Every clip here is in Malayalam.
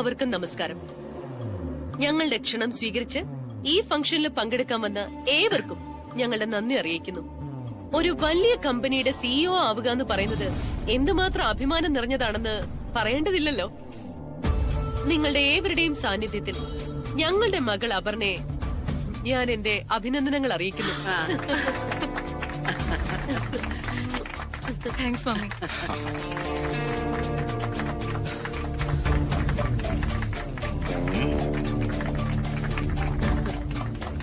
എല്ലാവർക്കും നമസ്കാരം. ഞങ്ങളുടെ ക്ഷണം സ്വീകരിച്ച് ഈ ഫംഗ്ഷനിൽ പങ്കെടുക്കാൻ വന്ന ഏവർക്കും ഞങ്ങളുടെ നന്ദി അറിയിക്കുന്നു. ഒരു വലിയ കമ്പനിയുടെ സിഇഒ ആവുക എന്ന് പറയുന്നത് എന്തുമാത്രം അഭിമാനം നിറഞ്ഞതാണെന്ന് പറയേണ്ടതില്ലല്ലോ. നിങ്ങളുടെ ഏവരുടെയും സാന്നിധ്യത്തിൽ ഞങ്ങളുടെ മകൾ അപർണയെ ഞാൻ എന്റെ അഭിനന്ദനങ്ങൾ അറിയിക്കുന്നു. Thanks mummy.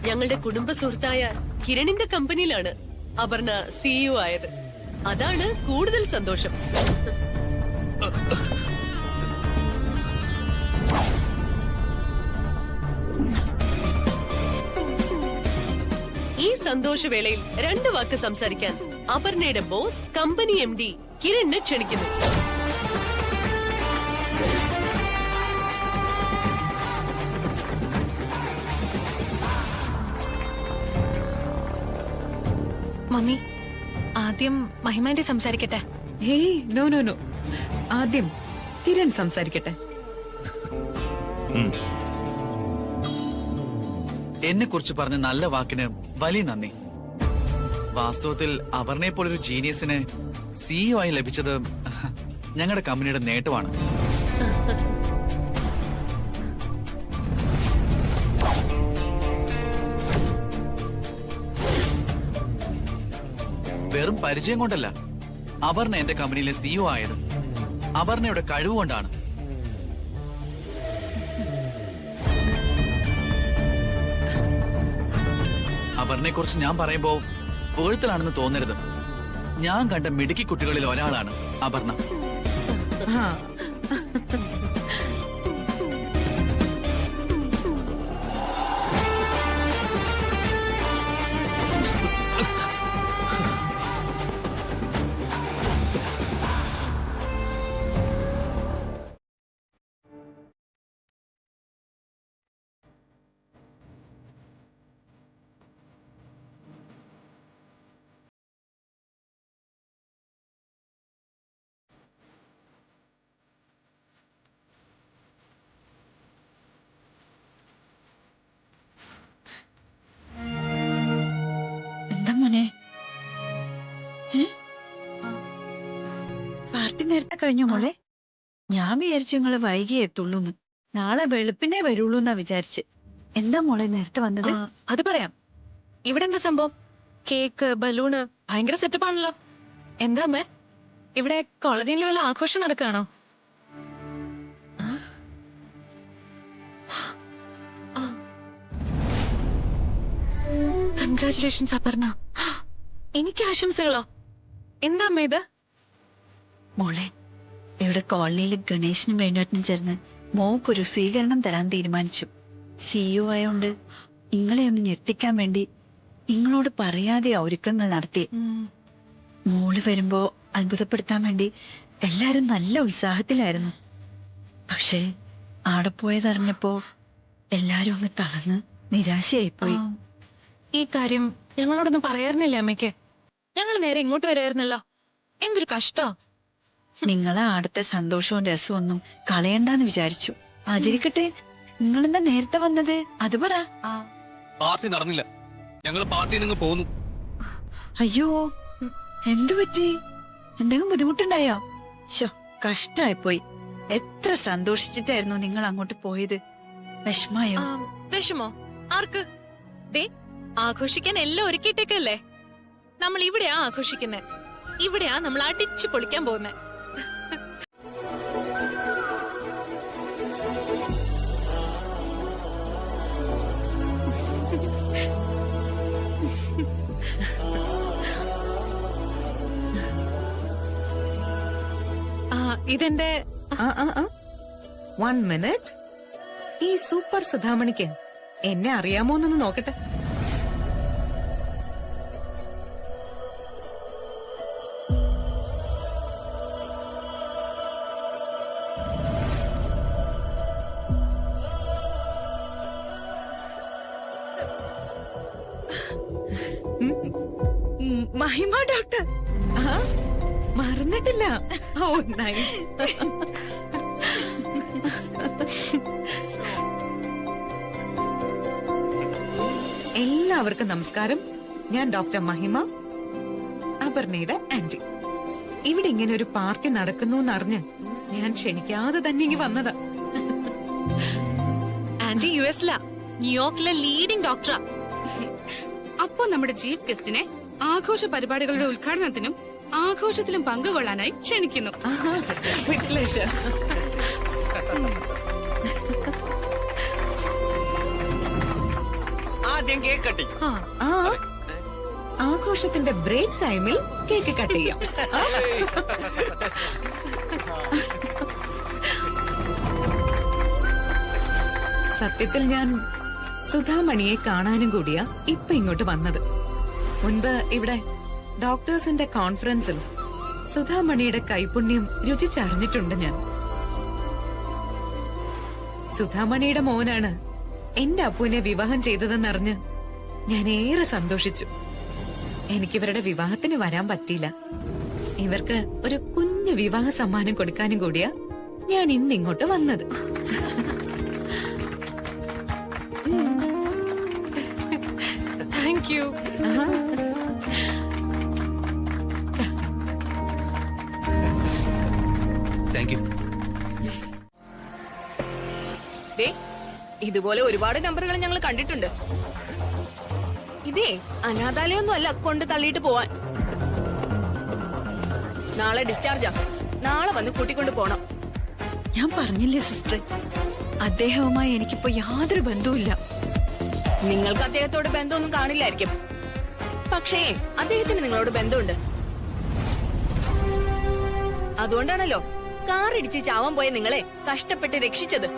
ഞങ്ങളുടെ കുടുംബ സുഹൃത്തായ കിരണിന്റെ കമ്പനിയിലാണ് അപർണ സിഇഒ ആയത്. അതാണ് കൂടുതൽ സന്തോഷം. ഈ സന്തോഷവേളയിൽ 2 വാക്ക് സംസാരിക്കാൻ അപർണയുടെ ബോസ് കമ്പനി MD കിരണിനെ ക്ഷണിക്കുന്നു. മമ്മി, ആദ്യം മഹിമാന്റെ സംസാരിക്കട്ടെ. ഹേയ്, നോ നോ നോ, ആദ്യം കിരൺ സംസാരിക്കട്ടെ. എന്നെ കുറിച്ച് പറഞ്ഞ നല്ല വാക്കിന് വലിയ നന്ദി. വാസ്തവത്തിൽ അപർണയെ പോലൊരു ജീനിയസിന് സിഇഒ ആയി ലഭിച്ചത് ഞങ്ങളുടെ കമ്പനിയുടെ നേട്ടമാണ്. വെറും പരിചയം കൊണ്ടല്ല അപർണ എന്റെ കമ്പനിയിലെ സിഇഒ ആയത്. അപർണയുടെ കഴിവുകൊണ്ടാണ്. അപർണയെ കുറിച്ച് ഞാൻ പറയുമ്പോ പുകഴ്ത്തലാണെന്ന് തോന്നരുത്. ഞാൻ കണ്ട മിടുക്കി കുട്ടികളിൽ ഒരാളാണ് അപർണ. പാർട്ടി നേരത്തെ കഴിഞ്ഞു മോളെ? ഞാൻ വിചാരിച്ചു നിങ്ങള് വൈകിയേ എത്തുള്ളൂന്ന്. നാളെ വെളുപ്പിനെ വരുള്ളൂന്നാ വിചാരിച്ച്. എന്താ മോളെ നേരത്തെ വന്നത്? അത് പറയാം. ഇവിടെ എന്താ സംഭവം? കേക്ക്, ബലൂണ്, ഭയങ്കര സെറ്റപ്പ് ആണല്ലോ. എന്താ അമ്മേ, ഇവിടെ കോളനിയിൽ വല്ല ആഘോഷം നടക്കുകയാണോ? കൺഗ്രാറ്റുലേഷൻസ് അപർണ. എനിക്ക് ആശംസകളോ? എന്താ അമ്മ ഇത്? മോളെ, ഇവിടെ കോളനിയിൽ ഗണേശനും വേണുവേട്ടനും ചേർന്ന് മോക്കൊരു സ്വീകരണം തരാൻ തീരുമാനിച്ചു. സിഇഒ ആയോണ്ട് നിങ്ങളെ ഒന്ന് ഞെട്ടിക്കാൻ വേണ്ടി നിങ്ങളോട് പറയാതെ ഒരുക്കങ്ങൾ നടത്തി. മോള് വരുമ്പോ അത്ഭുതപ്പെടുത്താൻ വേണ്ടി എല്ലാരും നല്ല ഉത്സാഹത്തിലായിരുന്നു. പക്ഷേ ആടെ പോയതറിഞ്ഞപ്പോ എല്ലാരും ഒന്ന് തളർന്ന് നിരാശയായിപ്പോയി. ഈ കാര്യം ഞങ്ങളോടൊന്നും പറയാറുന്നില്ല അമ്മയ്ക്ക്. ഞങ്ങൾ നേരെ ഇങ്ങോട്ട് വരായിരുന്നല്ലോ. എന്തൊരു കഷ്ടോ. നിങ്ങളെ ആടത്തെ സന്തോഷവും രസവും ഒന്നും കളയണ്ടെന്ന് വിചാരിച്ചു. അതിരിക്കട്ടെ, നിങ്ങളെന്താ നേരത്തെ വന്നത്? അത് പറ. പാർട്ടി നടന്നില്ല, ഞങ്ങൾ പാർട്ടിയിൽ നിന്ന് പോന്നു. അയ്യോ, എന്തു പറ്റി? എന്തെങ്കിലും ബുദ്ധിമുട്ടുണ്ടായോ? ശോ, കഷ്ടായിപ്പോയി. എത്ര സന്തോഷിച്ചിട്ടായിരുന്നു നിങ്ങൾ അങ്ങോട്ട് പോയത്. വിഷമായോ? വിഷമോ? ആർക്ക്? ദേ, ആഘോഷിക്കാൻ എല്ലാം ഒരുക്കിയിട്ടേക്കല്ലേ. നമ്മൾ ഇവിടെയാ ആഘോഷിക്കുന്നേ. ഇവിടെയാ നമ്മൾ അടിച്ചു പൊളിക്കാൻ പോകുന്നേ. ഇതെന്റെ 1 മിനിറ്റ്. ഈ സൂപ്പർ സുധാമണിക്ക് എന്നെ അറിയാമോന്നൊന്ന് നോക്കട്ടെ. മഹിമ ഡോക്ടർ മറന്നിട്ടില്ല. ഓ നൈസ്. എല്ലാവർക്കും നമസ്കാരം. ഞാൻ ഡോക്ടർ മഹിമ, അപർണയുടെ ആന്റി. ഇവിടെ ഇങ്ങനെ ഒരു പാർട്ടി നടക്കുന്നു എന്നറിഞ്ഞ് ഞാൻ ക്ഷണിക്കാതെ തന്നെ ഇങ്ങ് വന്നതാ. ആന്റി US-ലാ, ന്യൂയോർക്കിലെ ലീഡിംഗ് ഡോക്ടറാ. അപ്പോ നമ്മുടെ ചീഫ് ഗസ്റ്റിനെ ആഘോഷ പരിപാടികളുടെ ഉദ്ഘാടനത്തിനും ആഘോഷത്തിലും പങ്കുകൊള്ളാനായി ക്ഷണിക്കുന്നു. With pleasure. ആദ്യം കേക്ക് കട്ടിങ്. ആ ആഘോഷത്തിന്റെ ബ്രേക്ക് ടൈമിൽ കേക്ക് കട്ട് ചെയ്യാം. സത്യത്തിൽ ഞാൻ സുധാമണിയെ കാണാനും കൂടിയാ ഇപ്പൊ ഇങ്ങോട്ട് വന്നത്. മുൻപ് ഇവിടെ ഡോക്ടേഴ്സിന്റെ കോൺഫറൻസിൽ സുധാമണിയുടെ കൈപുണ്യം രുചിച്ചറിഞ്ഞിട്ടുണ്ട് ഞാൻ. സുധാമണിയുടെ മോനാണ് എന്റെ അപ്പുവിനെ വിവാഹം ചെയ്തതെന്നറിഞ്ഞ് ഞാൻ ഏറെ സന്തോഷിച്ചു. എനിക്കിവരുടെ വിവാഹത്തിന് വരാൻ പറ്റിയില്ല. ഇവർക്ക് ഒരു കുഞ്ഞു വിവാഹ സമ്മാനം കൊടുക്കാനും കൂടിയാ ഞാൻ ഇന്ന് ഇങ്ങോട്ട് വന്നത്. Thank you. Thank you. ഇതുപോലെ ഒരുപാട് നമ്പറുകൾ ഞങ്ങൾ കണ്ടിട്ടുണ്ട്. ഇതേ അനാഥാലയൊന്നും അല്ല കൊണ്ട് തള്ളിയിട്ട് പോവാൻ. നാളെ ഡിസ്ചാർജാ. നാളെ വന്ന് കൂട്ടിക്കൊണ്ട് പോണം. ഞാൻ പറഞ്ഞില്ലേ സിസ്റ്ററെ, അദ്ദേഹവുമായി എനിക്കിപ്പോ യാതൊരു ബന്ധവുമില്ല. നിങ്ങൾക്ക് അദ്ദേഹത്തോട് ബന്ധമൊന്നും കാണില്ലായിരിക്കും. പക്ഷേ അദ്ദേഹത്തിന് നിങ്ങളോട് ബന്ധമുണ്ട്. അതുകൊണ്ടാണല്ലോ കാർ ഇടിച്ച് ചാവാൻ പോയ നിങ്ങളെ കഷ്ടപ്പെട്ട് രക്ഷിച്ചത്.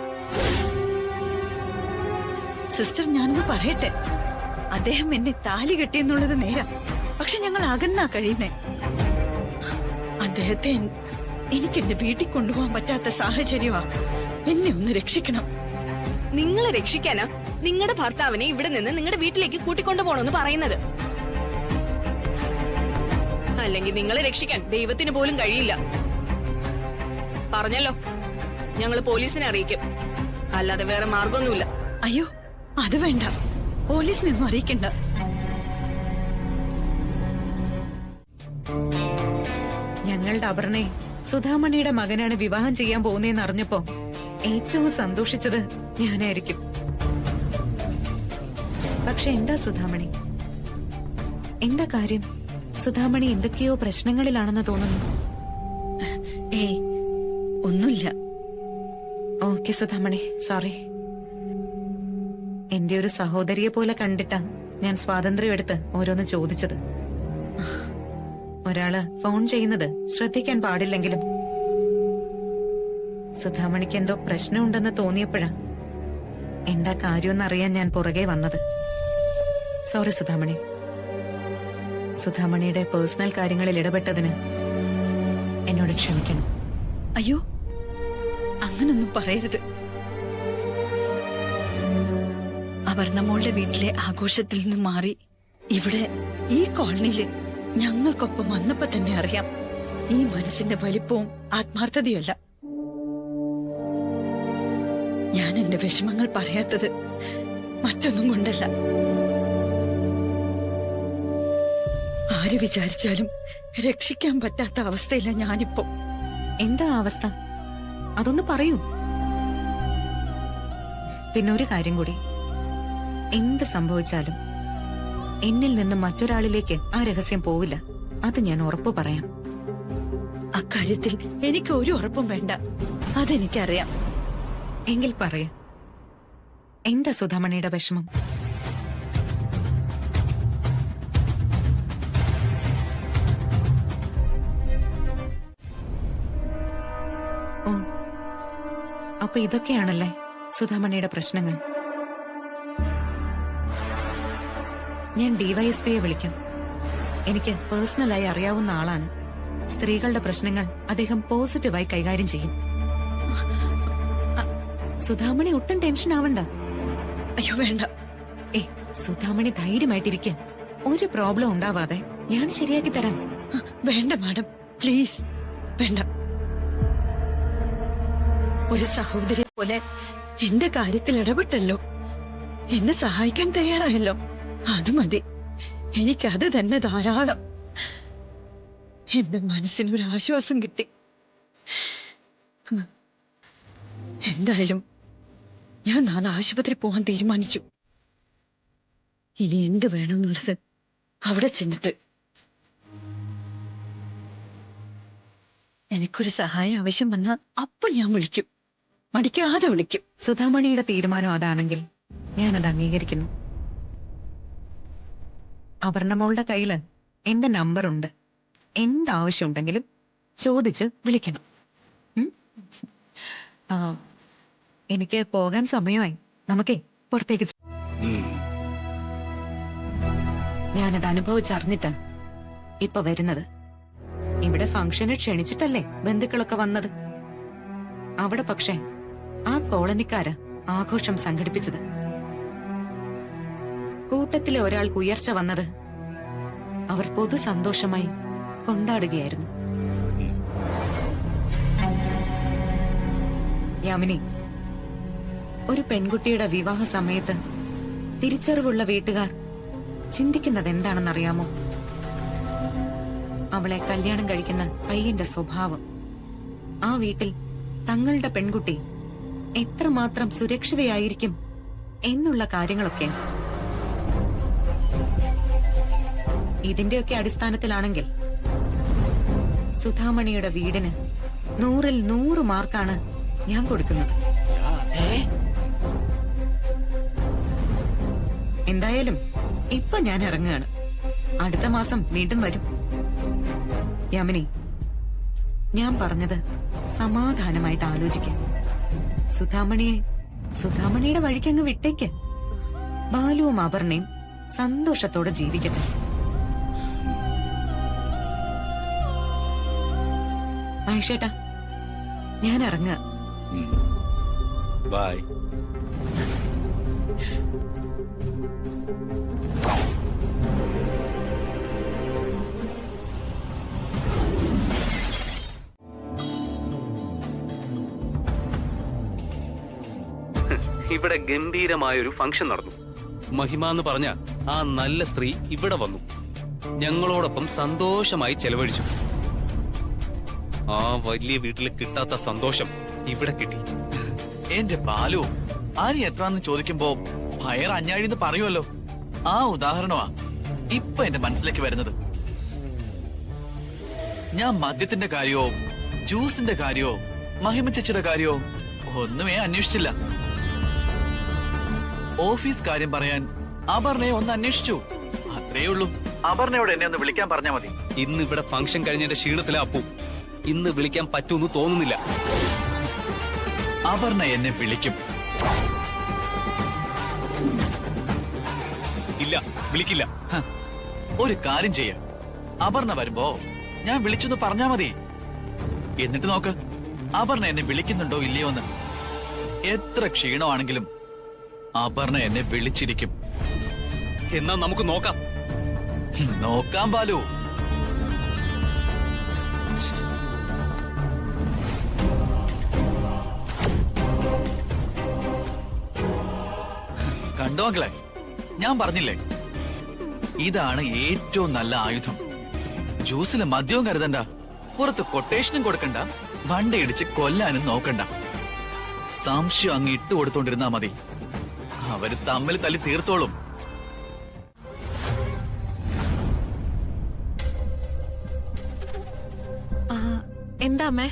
സിസ്റ്റർ, ഞാനൊന്ന് പറയട്ടെ, അദ്ദേഹം എന്നെ താലി കെട്ടിയെന്നുള്ളത് നേരം, പക്ഷെ ഞങ്ങൾ അകന്നാ കഴിയുന്നേ. അദ്ദേഹത്തെ എനിക്ക് എന്റെ വീട്ടിൽ കൊണ്ടുപോകാൻ പറ്റാത്ത സാഹചര്യമാ. എന്നെ ഒന്ന് രക്ഷിക്കണം. നിങ്ങളെ രക്ഷിക്കാനാ നിങ്ങളുടെ ഭർത്താവിനെ ഇവിടെ നിന്ന് നിങ്ങളുടെ വീട്ടിലേക്ക് കൂട്ടിക്കൊണ്ടു പോണെന്ന് പറയുന്നത്. അല്ലെങ്കിൽ നിങ്ങളെ രക്ഷിക്കാൻ ദൈവത്തിന് പോലും കഴിയില്ല. പറഞ്ഞല്ലോ, ഞങ്ങൾ പോലീസിനെ അറിയിക്കും. അല്ലാതെ വേറെ മാർഗമൊന്നുമില്ല. അയ്യോ, അത് വേണ്ട, പോലീസിനൊന്നും അറിയിക്കണ്ട. ഞങ്ങളുടെ അപർണയെ സുധാമണിയുടെ മകനാണ് വിവാഹം ചെയ്യാൻ പോകുന്നതെന്ന് അറിഞ്ഞപ്പോ ഏറ്റവും സന്തോഷിച്ചത് ഞാനായിരിക്കും. പക്ഷെ എന്താ സുധാമണി, എന്താ കാര്യം? സുധാമണി എന്തൊക്കെയോ പ്രശ്നങ്ങളിലാണെന്ന് തോന്നുന്നു. ഏയ്, ഒന്നുമില്ല. Okay Sudhamani, sorry. എന്റെ ഒരു സഹോദരിയെ പോലെ കണ്ടിട്ടാ ഞാൻ സ്വാതന്ത്ര്യം എടുത്ത് ഓരോന്ന് ചോദിച്ചത്. ഒരാള് ഫോൺ ചെയ്യുന്നത് ശ്രദ്ധിക്കാൻ പാടില്ലെങ്കിലും സുധാമണിക്ക് എന്തോ പ്രശ്നമുണ്ടെന്ന് തോന്നിയപ്പോഴാ എന്താ കാര്യമെന്നറിയാൻ ഞാൻ പുറകെ വന്നത്. സോറി സുധാമണി. സുധാമണിയുടെ പേഴ്സണൽ കാര്യങ്ങളിൽ ഇടപെട്ടതിന് എന്നോട് ക്ഷമിക്കണം. അയ്യോ, അങ്ങനൊന്നും പറയരുത്. അപർണമോളുടെ വീട്ടിലെ ആഘോഷത്തിൽ നിന്ന് മാറി ഇവിടെ ഈ കോളനിയില് ഞങ്ങൾക്കൊപ്പം വന്നപ്പോ തന്നെ അറിയാം ഈ മനസ്സിന്റെ വലിപ്പവും ആത്മാർത്ഥതയല്ല. ഞാൻ എന്റെ വിഷമങ്ങൾ പറയാത്തത് മറ്റൊന്നും കൊണ്ടല്ല. ആര് വിചാരിച്ചാലും രക്ഷിക്കാൻ പറ്റാത്ത അവസ്ഥയില്ല ഞാനിപ്പോ. എന്താ അവസ്ഥ? അതൊന്ന് പറയൂ. പിന്നെ ഒരു കാര്യം കൂടി, എന്ത് സംഭവിച്ചാലും എന്നിൽ നിന്ന് മറ്റൊരാളിലേക്ക് ആ രഹസ്യം പോവില്ല. അത് ഞാൻ ഉറപ്പു പറയാം. അക്കാര്യത്തിൽ എനിക്ക് ഒരു ഉറപ്പും വേണ്ട, അതെനിക്കറിയാം. എങ്കിൽ പറയാം, എന്താ സുധാമണിയുടെ വിഷമം? ഓ, അപ്പൊ ഇതൊക്കെയാണല്ലേ സുധാമണിയുടെ പ്രശ്നങ്ങൾ. ഞാൻ ഡിവൈഎസ്പിയെ വിളിക്കാം. എനിക്ക് പേഴ്സണലായി അറിയാവുന്ന ആളാണ്. സ്ത്രീകളുടെ പ്രശ്നങ്ങൾ അദ്ദേഹം പോസിറ്റീവായി കൈകാര്യം ചെയ്യും. സുധാമണി ഒട്ടും ടെൻഷൻ ആവണ്ട. അയ്യോ വേണ്ട. സുധാമണി ധൈര്യമായിട്ടിരിക്കുക. ഒരു പ്രോബ്ലം ഉണ്ടാവാതെ ഞാൻ ശരിയാക്കി തരാം. വേണ്ട മാഡം, പ്ലീസ് വേണ്ട. ഒരു സഹോദരി പോലെ എന്റെ കാര്യത്തിൽ ഇടപെട്ടല്ലോ, എന്നെ സഹായിക്കാൻ തയ്യാറായല്ലോ. അത് മതി, എനിക്കത് തന്നെ ധാരാളം. എന്റെ മനസ്സിനൊരു ആശ്വാസം കിട്ടി. എന്തായാലും ഞാൻ നാളെ ആശുപത്രി പോകാൻ തീരുമാനിച്ചു. ഇനി എന്ത് വേണമെന്നുള്ളത് അവിടെ ചെന്നിട്ട്. എനിക്കൊരു സഹായം ആവശ്യം വന്നാൽ അപ്പൊ ഞാൻ വിളിക്കും, മടിക്കാതെ വിളിക്കും. സുധാമണിയുടെ തീരുമാനം അതാണെങ്കിൽ ഞാനത് അംഗീകരിക്കുന്നു. അപർണമോളുടെ കയ്യില് എന്റെ നമ്പറുണ്ട്. എന്താവശ്യമുണ്ടെങ്കിലും ചോദിച്ച് വിളിക്കണം. ഉം? ആ, എനിക്ക് പോകാൻ സമയമായി. നമുക്കേ പുറത്തേക്ക് ഞാനത് അനുഭവിച്ചറിഞ്ഞിട്ടാണ് ഇപ്പൊ വരുന്നത്. ഇവിടെ ഫംഗ്ഷന് ക്ഷണിച്ചിട്ടല്ലേ ബന്ധുക്കളൊക്കെ വന്നത്. അവിടെ പക്ഷേ ആ കോളനിക്കാര് ആഘോഷം സംഘടിപ്പിച്ചത്. കൂട്ടത്തിലെ ഒരാൾക്ക് ഉയർച്ച വന്നത് അവർ പൊതു സന്തോഷമായി കൊണ്ടാടുകയായിരുന്നു. യാമിനി, ഒരു പെൺകുട്ടിയുടെ വിവാഹ സമയത്ത് തിരിച്ചറിവുള്ള വീട്ടുകാർ ചിന്തിക്കുന്നത് എന്താണെന്നറിയാമോ? അവളെ കല്യാണം കഴിക്കുന്ന പയ്യന്റെ സ്വഭാവം, ആ വീട്ടിൽ തങ്ങളുടെ പെൺകുട്ടി എത്രമാത്രം സുരക്ഷിതയായിരിക്കും എന്നുള്ള കാര്യങ്ങളൊക്കെ. ഇതിന്റെയൊക്കെ അടിസ്ഥാനത്തിലാണെങ്കിൽ സുധാമണിയുടെ വീടിന് 100-ൽ 100 മാർക്കാണ് ഞാൻ കൊടുക്കുന്നത്. എന്തായാലും ഇപ്പൊ ഞാൻ ഇറങ്ങുകയാണ്. അടുത്ത മാസം വീണ്ടും വരും. യാമിനി, ഞാൻ പറഞ്ഞത് സമാധാനമായിട്ട് ആലോചിക്കാം. സുധാമണിയുടെ വഴിക്കങ്ങ് വിട്ടേക്ക്. ബാലുവും അപർണയും സന്തോഷത്തോടെ ജീവിക്കട്ടെ. ആയിഷേട്ടാ, ഞാൻ ഇറങ്ങുക. ബൈ. ഇവിടെ ഗംഭീരമായൊരു ഫംഗ്ഷൻ നടന്നു. മഹിമ എന്ന് പറഞ്ഞ ആ നല്ല സ്ത്രീ ഇവിടെ വന്നു, ഞങ്ങളോടൊപ്പം സന്തോഷമായി ചെലവഴിച്ചു. ആ വലിയ വീട്ടിൽ കിട്ടാത്ത സന്തോഷം ഇവിടെ കിട്ടി. എന്റെ ബാലു, ആനി എത്രാന്ന് ചോദിക്കുമ്പോ ഭയർ അഞ്ഞാഴിന്ന് പറയുമല്ലോ. ആ ഉദാഹരണമാ ഇപ്പൊ എന്റെ മനസ്സിലേക്ക് വരുന്നത്. ഞാൻ മദ്യത്തിന്റെ കാര്യോ ജ്യൂസിന്റെ കാര്യോ മഹിമ ചേച്ചിയുടെ കാര്യോ ഒന്നുമേ അന്വേഷിച്ചില്ല. ഓഫീസ് കാര്യം പറയാൻ അപർണയെ ഒന്ന് അന്വേഷിച്ചു, അത്രേ ഉള്ളൂ. അപർണയോട് എന്നെ ഒന്ന് വിളിക്കാൻ പറഞ്ഞാ മതി. ഇന്ന് ഇവിടെ ഫംഗ്ഷൻ കഴിഞ്ഞതിന്റെ ക്ഷീണത്തിലാ അപ്പു. ഇന്ന് വിളിക്കാൻ പറ്റൂന്ന് തോന്നുന്നില്ല. അപർണ എന്നെ വിളിക്കും. ഇല്ല, വിളിക്കില്ല. ഒരു കാര്യം ചെയ്യാം, അപർണ വരുമ്പോ ഞാൻ വിളിച്ചെന്ന് പറഞ്ഞാ മതി. എന്നിട്ട് നോക്ക് അപർണ എന്നെ വിളിക്കുന്നുണ്ടോ ഇല്ലയോ എന്ന്. എത്ര ക്ഷീണമാണെങ്കിലും അപർണ എന്നെ വിളിച്ചിരിക്കും. എന്നാ നമുക്ക് നോക്കാം. നോക്കാം ബാലു. കണ്ടോ മക്കളെ, ഞാൻ പറഞ്ഞില്ലേ, ഇതാണ് ഏറ്റവും നല്ല ആയുധം. ജ്യൂസിന് മദ്യവും കരുതണ്ട, പുറത്ത് കൊട്ടേഷനും കൊടുക്കണ്ട, വണ്ടിയിടിച്ച് കൊല്ലാനും നോക്കണ്ട. സംശയം അങ്ങ് ഇട്ട് കൊടുത്തോണ്ടിരുന്നാ മതി. അവര് തമ്മിൽ തല്ലി തീർത്തോളും. എന്താ അമ്മേ,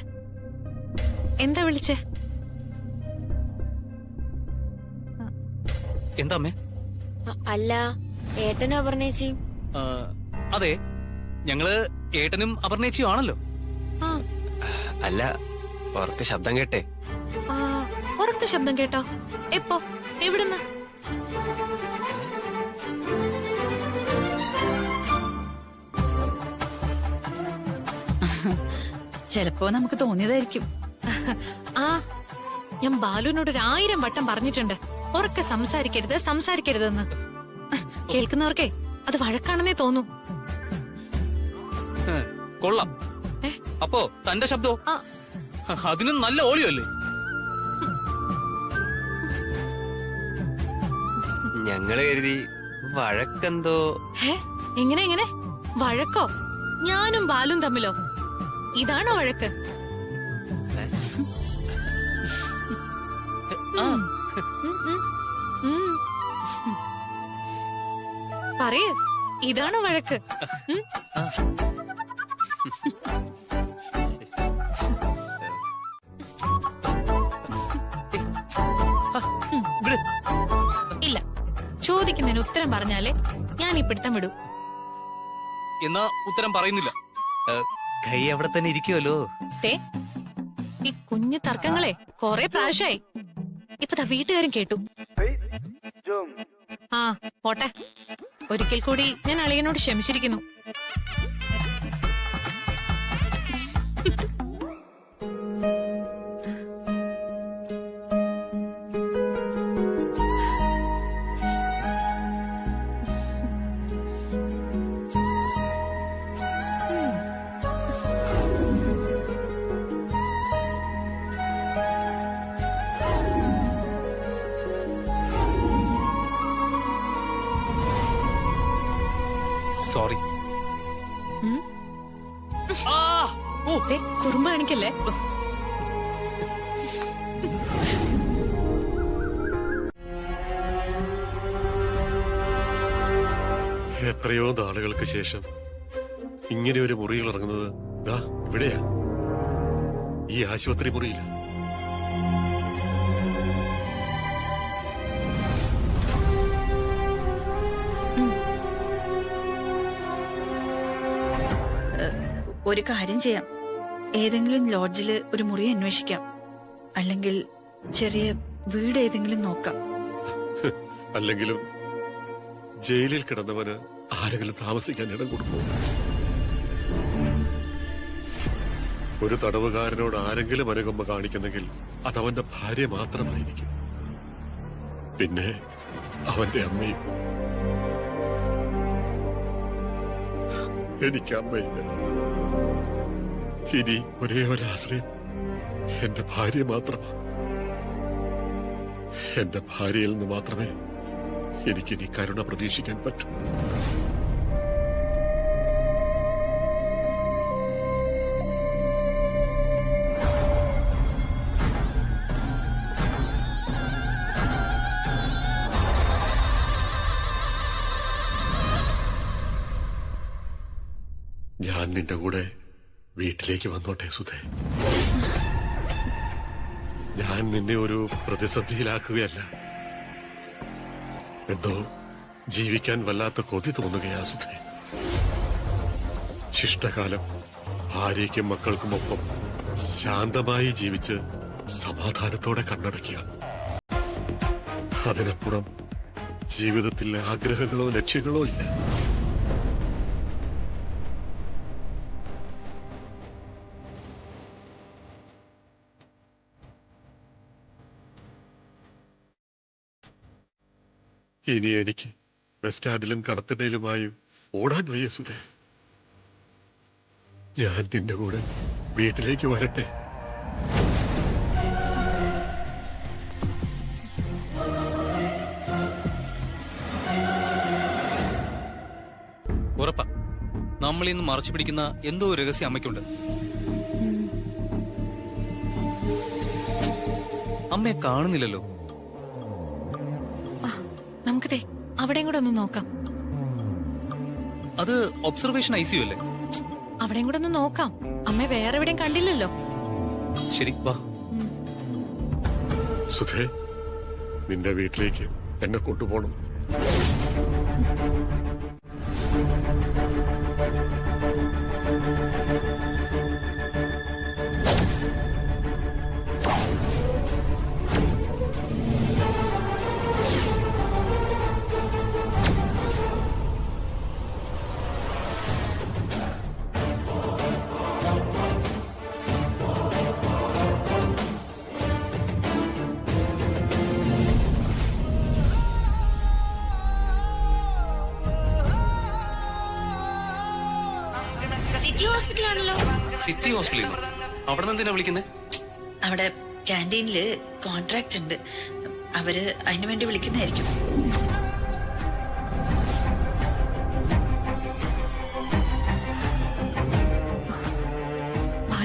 എന്താ വിളിച്ചേ? എന്താ അമ്മേ? അല്ല, ഏട്ടനും അപർണേച്ചി. അതെ, ഞങ്ങള് ഏട്ടനും അപർണേച്ചിയും ആണല്ലോ. അല്ല, ഉറക്കെ ശബ്ദം കേട്ടേ. ഉറക്ക ശബ്ദം കേട്ടോ? എപ്പോ? എവിടുന്ന്? ചിലപ്പോ നമുക്ക് തോന്നിയതായിരിക്കും. ആ, ഞാൻ ബാലുവിനോട് 1000 വട്ടം പറഞ്ഞിട്ടുണ്ട്, ഉറക്കെ സംസാരിക്കരുതെന്ന്. കേൾക്കുന്നവർക്കേ അത് വഴക്കാണെന്നേ തോന്നൂ. കൊള്ളാം. അപ്പോ തന്റെ ശബ്ദോ? അതിനും നല്ല ഓളിയല്ലേ? ഞങ്ങള് കരുതി വഴക്കെന്തോ. ഹേ എങ്ങനെ എങ്ങനെ വഴക്കോ? ഞാനും ബാലും തമ്മിലോ? ഇതാണോ വഴക്ക്? പറയ്, ഇതാണോ വഴക്ക്? ഇല്ല, ചോദിക്കുന്നതിന് ഉത്തരം പറഞ്ഞാലേ ഞാൻ ഈ പിടുത്തം വിടൂ. എന്നാ ഉത്തരം പറയുന്നില്ല. കൈ അവിടെ തന്നെ ഇരിക്കുമല്ലോ. തേ, ഈ കുഞ്ഞു തർക്കങ്ങളെ കൊറേ പ്രാവശ്യമായി. ഇപ്പതാ വീട്ടുകാരും കേട്ടു. ആ പോട്ടെ, ഒരിക്കൽ കൂടി ഞാൻ അളിയനോട് ക്ഷമിച്ചിരിക്കുന്നു. സോറി. ദേ, കുറുമ്പ് കാണിക്കല്ലേ. എത്രയോ നാളുകൾക്ക് ശേഷം ഇങ്ങനെ ഒരു മുറിയിൽ ഇറങ്ങുന്നത് ദാ ഇവിടെയാ, ഈ ആശുപത്രി മുറിയില്ല. ഒരു കാര്യം ചെയ്യാം, ഏതെങ്കിലും ലോഡ്ജിൽ ഒരു മുറി അന്വേഷിക്കാം, അല്ലെങ്കിൽ ചെറിയ വീട് ഏതെങ്കിലും നോക്കാം. അല്ലെങ്കിലും ജയിലിൽ കിടന്നവന് ആരെങ്കിലും താമസിക്കാൻ ഇടം കൊടുക്കുമോ? ഒരു തടവുകാരനോട് ആരെങ്കിലും അനുകമ്പ കാണിക്കുന്നെങ്കിൽ അതവന്റെ ഭാര്യ മാത്രമായിരിക്കും. പിന്നെ അവന്റെ അമ്മയും. എനിക്ക് അമ്മയില്ല. ഇനി ഒരേ ഒരു ആശ്രയം എന്റെ ഭാര്യ മാത്രമാണ്. എന്റെ ഭാര്യയിൽ നിന്ന് മാത്രമേ എനിക്കിനി കരുണ പ്രതീക്ഷിക്കാൻ പറ്റൂ. ഞാൻ നിന്റെ കൂടെ വീട്ടിലേക്ക് വന്നോട്ടെ സുധേ? ഞാൻ നിന്നെ ഒരു പ്രതിസന്ധിയിലാക്കുകയല്ല. എന്തോ ജീവിക്കാൻ വല്ലാത്ത കൊതി തോന്നുകയാ സുധേ. ശിഷ്ടകാലം ഭാര്യയ്ക്കും മക്കൾക്കുമൊപ്പം ശാന്തമായി ജീവിച്ച് സമാധാനത്തോടെ കണ്ണടയ്ക്കുക. അതിനപ്പുറം ജീവിതത്തിൽ ആഗ്രഹങ്ങളോ ലക്ഷ്യങ്ങളോ ഇല്ല. ഇനി എനിക്ക് ബസ് സ്റ്റാൻഡിലും കടത്തിടയിലുമായും ഓടാൻ വയ്യ സുധേ. ഞാൻ നിന്റെ കൂടെ വീട്ടിലേക്ക് വരട്ടെ? ഉറപ്പാ, നമ്മളിന്ന് മറച്ചു പിടിക്കുന്ന എന്തോ ഒരു രഹസ്യം അമ്മയ്ക്കുണ്ട്. അമ്മയെ കാണുന്നില്ലല്ലോ. നമുക്കതേ അവിടെയും കൂടെ ഒന്ന് നോക്കാം. അത് ഒബ്സർവേഷൻ ICU അല്ലേ? അവിടെയും കൂടെ ഒന്ന് നോക്കാം. അമ്മ വേറെ എവിടെയും കണ്ടില്ലല്ലോ. ശരി, വാ. സുധേ, നിന്റെ വീട്ടിലേക്ക് എന്നെ കൊണ്ടുപോകണം. സിറ്റി ഹോസ്പിറ്റലിൽ അവിടെ നിന്ന് എന്തിനാ വിളിക്കുന്നത്? അവിടെ ക്യാൻറ്റീനില് കോൺട്രാക്ട് ഉണ്ട്, അവര് അതിനു വേണ്ടി വിളിക്കുന്നതായിരിക്കും.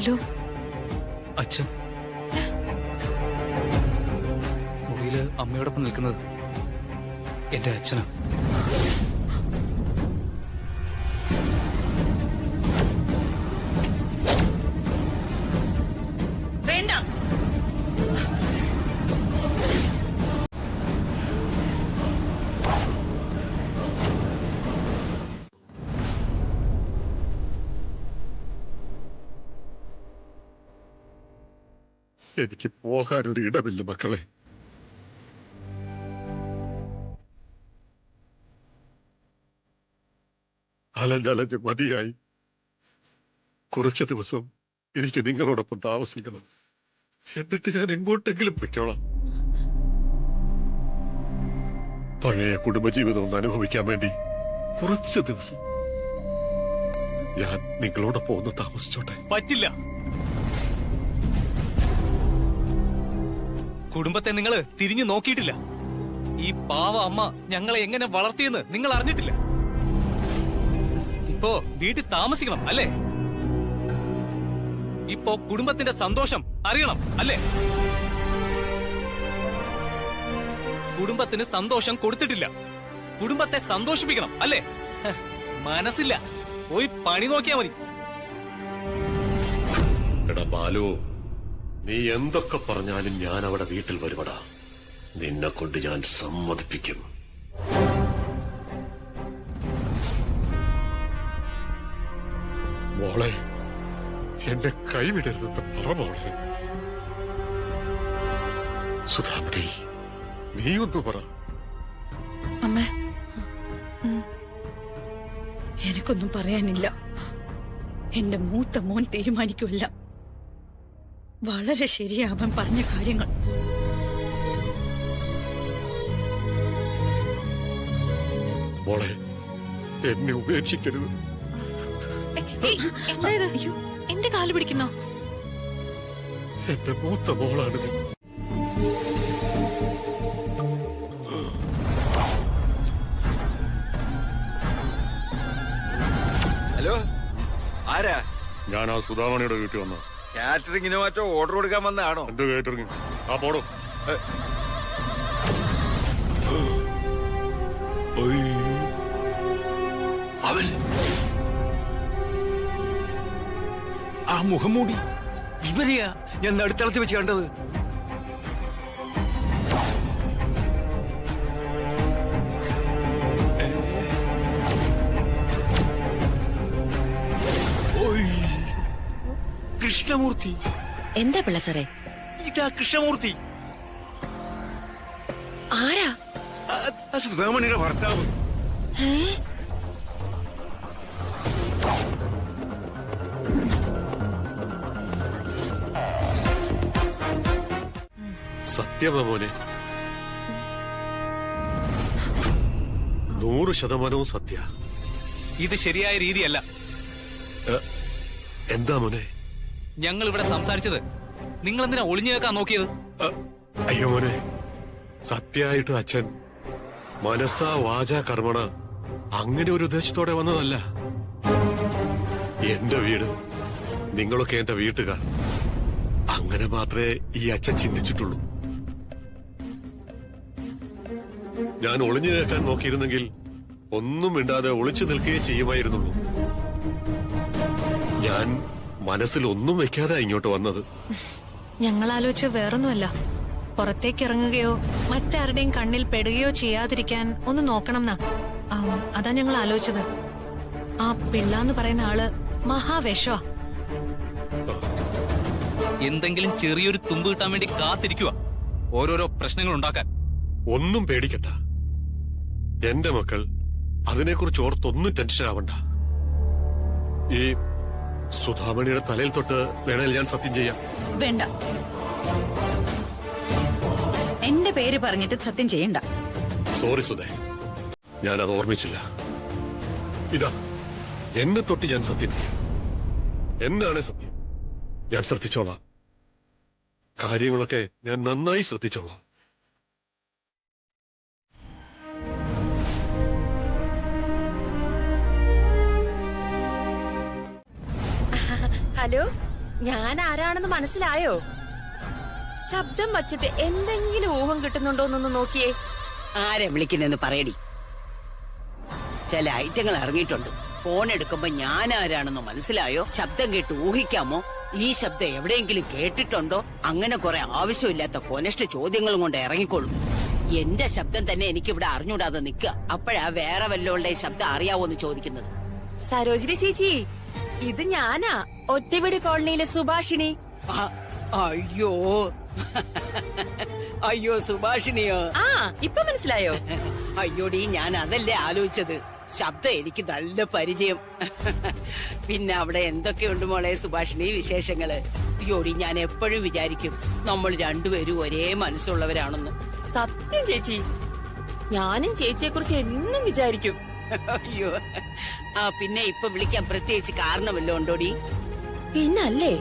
ബാലു അച്ഛൻ മുറിയില് അമ്മയോടൊപ്പം നിൽക്കുന്നത് എന്റെ അച്ഛനാ. വേണ്ട. എനിക്ക് പോകാനൊരു ഇടമില്ല മക്കളെ. അലഞ്ഞലഞ്ഞ് മതിയായി. കുറച്ച് ദിവസം എനിക്ക് നിങ്ങളോടൊപ്പം താമസിക്കണം. എന്നിട്ട് ഞാൻ എങ്ങോട്ടെങ്കിലും പൊയ്ക്കോളാം. പഴയ കുടുംബജീവിതം ഒന്ന് അനുഭവിക്കാൻ വേണ്ടി കുറച്ച് ദിവസം ഞാൻ നിങ്ങളോടൊപ്പം ഒന്ന് താമസിച്ചോട്ടെ. പറ്റില്ല. കുടുംബത്തെ നിങ്ങൾ തിരിഞ്ഞു നോക്കിയിട്ടില്ല. ഈ പാവ അമ്മ ഞങ്ങളെ എങ്ങനെ വളർത്തിയെന്ന് നിങ്ങൾ അറിഞ്ഞിട്ടില്ല. ഇപ്പോ വീട്ടിൽ താമസിക്കണം അല്ലേ? ഇപ്പോ കുടുംബത്തിന്റെ സന്തോഷം അറിയണം അല്ലേ? കുടുംബത്തിന് സന്തോഷം കൊടുത്തിട്ടില്ല. കുടുംബത്തെ സന്തോഷിപ്പിക്കണം അല്ലേ? മനസ്സില്ല. പോയി പണി നോക്കിയാ മതി. എടാ ബാലു, നീ എന്തൊക്കെ പറഞ്ഞാലും ഞാൻ അവിടെ വീട്ടിൽ വരുവടാ. നിന്നെ കൊണ്ട് ഞാൻ സമ്മതിപ്പിക്കും. മോളെ, എന്നെ കൈവിടരുതെന്ന് പറ മോളെ. സുധാമണി, നീ ഒന്ന് പറ. അമ്മ, എനിക്കൊന്നും പറയാനില്ല. എന്റെ മൂത്ത മോൻ തീരുമാനിക്കുമല്ല. വളരെ ശരിയാ അവൻ പറഞ്ഞ കാര്യങ്ങൾ. മോളെ, എന്നെ ഉപേക്ഷിക്കരുത്. എന്തായത്? എന്റെ കാല് പിടിക്കുന്നോ? എന്റെ മൂത്ത മോളാണ് നീ. ഹലോ, ആരാ? ഞാൻ ആ സുധാമണിയുടെ വീട്ടിൽ വന്ന കാറ്ററിംഗിന് മറ്റോ ഓർഡർ കൊടുക്കാൻ വന്നതാണോ? എന്ത് കേട്ടിറങ്ങി? ആ പോടോ. അവൻ ആ മുഖംമൂടി ഇവരെയാ ഞാൻ നടുത്തളത്ത് വെച്ച് കണ്ടത്. കൃഷ്ണമൂർത്തി. എന്താ പിള്ള സാറേ? ഇതാ കൃഷ്ണമൂർത്തി. ആരാ? സുധാമണിയുടെ ഭർത്താവ്. സത്യമാ മോനെ, 100% സത്യ. ഇത് ശരിയായ രീതിയല്ല. എന്താ മോനെ? ഞങ്ങൾ ഇവിടെ സംസാരിച്ചത് നിങ്ങൾ എന്തിനാ ഒളിഞ്ഞു കേൾക്കാൻ നോക്കിയത്? അയ്യോ മോനെ, സത്യമായിട്ട് അച്ഛൻ മനസ്സാ വാച കർമ്മണ അങ്ങനെ ഒരു ഉദ്ദേശത്തോടെ വന്നതല്ല. എന്റെ വീട്, നിങ്ങളൊക്കെ എന്റെ വീട്ടുകാർ, അങ്ങനെ മാത്രമേ ഈ അച്ഛൻ ചിന്തിച്ചിട്ടുള്ളൂ. ഞാൻ ഒളിഞ്ഞു കേൾക്കാൻ നോക്കിയിരുന്നെങ്കിൽ ഒന്നും മിണ്ടാതെ ഒളിച്ചു നിൽക്കുകയേ ചെയ്യുമായിരുന്നുള്ളൂ. ഞാൻ മനസ്സിൽ ഒന്നും വെക്കാതെ ഇങ്ങോട്ട് വന്നത്. ഞങ്ങൾ ആലോചിച്ച് വേറൊന്നുമല്ല. പുറത്തേക്ക് ഇറങ്ങുകയോ മറ്റാരുടെയും കണ്ണിൽ പെടുകയോ ചെയ്യാതിരിക്കാൻ ഒന്ന് നോക്കണം എന്നാ. അതാ ഞങ്ങൾ ആലോചിച്ചത്. ആ പിള്ളാന്ന് പറയുന്ന ആള് മഹാവിഷമാ. എന്തെങ്കിലും ചെറിയൊരു തുമ്പ് കിട്ടാൻ വേണ്ടി കാത്തിരിക്കുക, ഓരോരോ പ്രശ്നങ്ങൾ ഉണ്ടാക്കാൻ. ഒന്നും പേടിക്കണ്ട. എന്റെ മക്കൾ അതിനെക്കുറിച്ച് ഓർത്തൊന്നും ടെൻഷൻ ആവണ്ട. ഈ സുധാമണിയുടെ തലയിൽ തൊട്ട് വേണേൽ ഞാൻ സത്യം ചെയ്യാം. വേണ്ട, എന്റെ പേര് പറഞ്ഞിട്ട് സത്യം ചെയ്യണ്ട. സോറി സുധേ, ഞാനത് ഓർമ്മിച്ചില്ല. ഇതാ എന്നെ തൊട്ട് ഞാൻ സത്യം ചെയ്യും. എന്നാണ് സത്യം. ഞാൻ ശ്രദ്ധിച്ചോളാം. കാര്യങ്ങളൊക്കെ ഞാൻ നന്നായി ശ്രദ്ധിച്ചോളാം. ഹലോ, ഞാൻ ആരാണെന്ന് മനസ്സിലായോ? ശബ്ദം വച്ചിട്ട് എന്തെങ്കിലും ഊഹം കിട്ടുന്നുണ്ടോന്നൊന്ന് നോക്കിയേ. ആരെ വിളിക്കുന്നെന്ന് പറയടി. ചില ഐറ്റങ്ങൾ ഇറങ്ങിയിട്ടുണ്ട്. ഫോൺ എടുക്കുമ്പോ ഞാൻ ആരാണെന്ന് മനസ്സിലായോ? ശബ്ദം കേട്ട് ഊഹിക്കാമോ? ഈ ശബ്ദം എവിടെയെങ്കിലും കേട്ടിട്ടുണ്ടോ? അങ്ങനെ കുറെ ആവശ്യമില്ലാത്ത കൊനഷ്ട ചോദ്യങ്ങളും കൊണ്ട് ഇറങ്ങിക്കോളും. എന്റെ ശബ്ദം തന്നെ എനിക്കിവിടെ അറിഞ്ഞൂടാതെ നിൽക്കുക. അപ്പോഴാ വേറെ വല്ലവളുടെ ശബ്ദം അറിയാവോന്ന് ചോദിക്കുന്നത്. സരോജിനി ചേച്ചി, ഇത് ഞാനാ, ഒറ്റവീട് കോളനിയിലെ സുഭാഷിണി. അയ്യോ അയ്യോ, സുഭാഷിണിയോ? ആ, ഇപ്പൊ മനസ്സിലായോ? അയ്യോടി, ഞാൻ അതല്ലേ ആലോചിച്ചത്. ശബ്ദം എനിക്ക് നല്ല പരിചയം. പിന്നെ അവിടെ എന്തൊക്കെയുണ്ട് മോളെ സുഭാഷിണി വിശേഷങ്ങള്? അയ്യോടി, ഞാൻ എപ്പോഴും വിചാരിക്കും നമ്മൾ രണ്ടുപേരും ഒരേ മനസ്സുള്ളവരാണെന്ന്. സത്യം ചേച്ചി, ഞാനും ചേച്ചിയെ കുറിച്ച് എന്നും വിചാരിക്കും. അയ്യോ, പിന്നെ ഇപ്പൊ വിളിക്കാൻ പ്രത്യേകിച്ച് കാരണമല്ലോ ഉണ്ടോടി? പിന്നല്ലേ,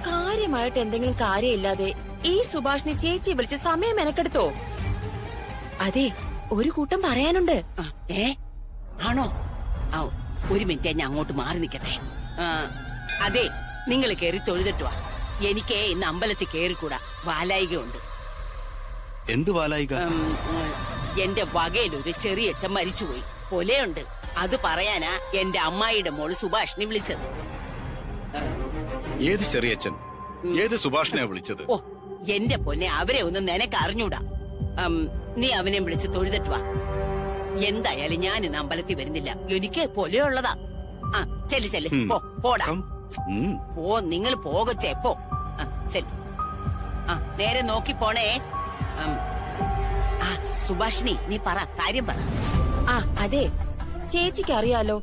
കാര്യമായിട്ട് എന്തെങ്കിലും കാര്യമില്ലാതെ ഈ സുഭാഷിണി ചേച്ചി വിളിച്ച് സമയം മെനക്കെടുത്തോ? അതെ, ഒരു കൂട്ടം പറയാനുണ്ട്. ആണോ? ഒരു മിനിറ്റ്, ഞാൻ അങ്ങോട്ട് മാറി നിൽക്കട്ടെ. അതെ, നിങ്ങൾ കയറി തൊഴുതിട്ടുവാ. എനിക്ക് ഇന്ന് അമ്പലത്തിൽ കയറിക്കൂടാ, വാലായികയുണ്ട്. എന്ത് വാലായിക? എന്റെ വകയിലൊരു ചെറിയച്ഛൻ മരിച്ചുപോയി, കൊലയുണ്ട്. അത് പറയാനാ എന്റെ അമ്മായിയുടെ മോള് സുഭാഷിണി വിളിച്ചത്. ഏത് ചെറിയച്ഛൻ? ഏത് സുഭാഷിനെയാ വിളിച്ചത്? ഓ, എന്റെ പൊന്നെ, അവരെ ഒന്നും നിനക്ക് അറിഞ്ഞൂടാ. നീ അവനെ വിളിച്ച് തൊഴുതിട്ടുവാ. എന്തായാലും ഞാൻ ഇന്ന് അമ്പലത്തിൽ വരുന്നില്ല, എനിക്ക് പൊലയുള്ളതാ. ചെല്ലു ചെല്ലു, പോടാ പോ. നിങ്ങൾ പോകച്ചേ, പോ. ചെല്ലു. നേരെ നോക്കി പോണേ. സുഭാഷിണി, നീ പറ, കാര്യം പറ. അതെ, ചേച്ചിക്ക് അറിയാലോ,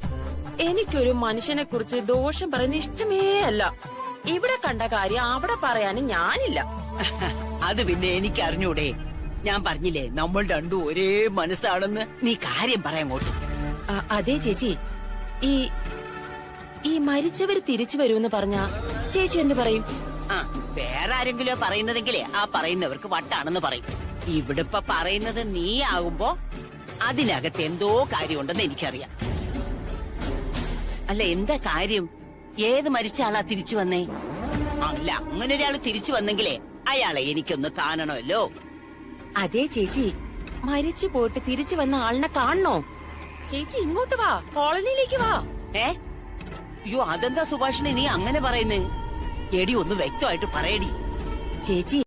എനിക്കൊരു മനുഷ്യനെ കുറിച്ച് ദോഷം പറയുന്ന ഇഷ്ടമേ അല്ല. ഇവിടെ കണ്ട കാര്യം അവിടെ പറയാനും ഞാനില്ല. അത് പിന്നെ എനിക്ക് അറിഞ്ഞൂടെ? ഞാൻ പറഞ്ഞില്ലേ നമ്മൾ രണ്ടും ഒരേ മനസ്സാണെന്ന്. നീ കാര്യം പറയാങ്ങോട്ട്. അതെ ചേച്ചി, ഈ മരിച്ചവര് തിരിച്ചു വരുമെന്ന് പറഞ്ഞ ചേച്ചി എന്ത് പറയും? വേറെ ആരെങ്കിലും പറയുന്നതെങ്കിലേ ആ പറയുന്നവർക്ക് വട്ടാണെന്ന് പറയും. ഇവിടെ ഇപ്പൊ പറയുന്നത് നീ ആകുമ്പോ അതിനകത്ത് എന്തോ കാര്യമുണ്ടെന്ന് എനിക്കറിയാം. അല്ല, എന്താ കാര്യം? ഏത് മരിച്ച ആളാ തിരിച്ചു വന്നേ? അല്ല, അങ്ങനെ ഒരാൾ തിരിച്ചു വന്നെങ്കിലേ അയാളെ എനിക്കൊന്ന് കാണണമല്ലോ. അതെ ചേച്ചി, മരിച്ചു പോയിട്ട് തിരിച്ചു വന്ന ആളിനെ കാണണോ? ചേച്ചി ഇങ്ങോട്ട് വാ, കോളനിയിലേക്ക് വാ. അയ്യോ, അതെന്താ സുഭാഷിണി നീ അങ്ങനെ പറയുന്നേ? എടി, ഒന്ന് വ്യക്തമായിട്ട് പറയടി. ചേച്ചി,